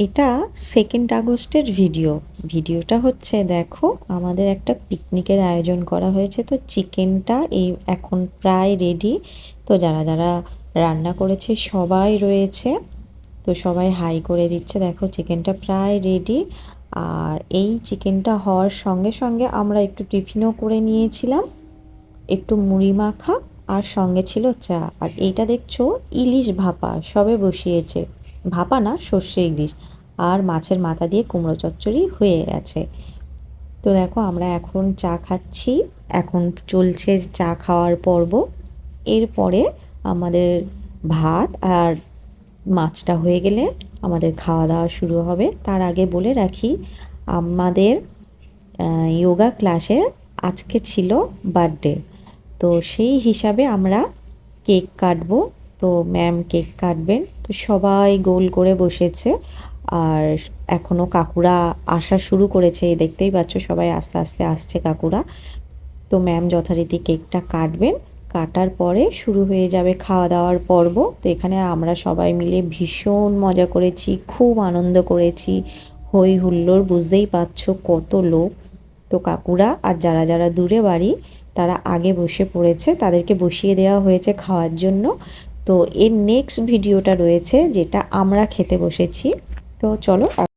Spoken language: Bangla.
এটা 2nd আগস্টের ভিডিওটা হচ্ছে দেখো আমাদের একটা পিকনিকের আয়োজন করা হয়েছে। তো চিকেনটা এই এখন প্রায় রেডি। তো যারা যারা রান্না করেছে সবাই রয়েছে, তো সবাই হাই করে দিচ্ছে। দেখো চিকেনটা প্রায় রেডি। আর এই চিকেনটা হওয়ার সঙ্গে সঙ্গে আমরা একটু টিফিনও করে নিয়েছিলাম, একটু মুড়ি মাখা, আর সঙ্গে ছিল চা। আর এইটা দেখছো ইলিশ ভাপা সবে বসিয়েছে, ভাপা না সর্ষে ইলিশ, আর মাছের মাথা দিয়ে কুমড়ো চচ্চড়ি হয়ে গেছে। তো দেখো আমরা এখন চা খাচ্ছি, এখন চলছে চা খাওয়ার পর্ব। এরপরে আমাদের ভাত আর মাছটা হয়ে গেলে আমাদের খাওয়া দাওয়া শুরু হবে। তার আগে বলে রাখি আমাদের যোগা ক্লাসের আজকে ছিল বার্থডে, তো সেই হিসাবে আমরা কেক কাটবো। তো ম্যাম কেক কাটবেন, তো সবাই গোল করে বসেছে। আর এখনও কাকুরা আসা শুরু করেছে, এই দেখতেই পাচ্ছ সবাই আস্তে আস্তে আসছে কাকুরা। তো ম্যাম যথারীতি কেকটা কাটবেন, কাটার পরে শুরু হয়ে যাবে খাওয়া দাওয়ার পর্ব। তো এখানে আমরা সবাই মিলে ভীষণ মজা করেছি, খুব আনন্দ করেছি, হই হুল্লোড়, বুঝতেই পারছো কত লোক। তো কাকুরা আর যারা যারা দূরে বাড়ি তারা আগে বসে পড়েছে, তাদেরকে বসিয়ে দেওয়া হয়েছে খাওয়ার জন্য। তো এর নেক্সট ভিডিওটা রয়েছে যেটা আমরা খেতে বসেছি। তো চলো।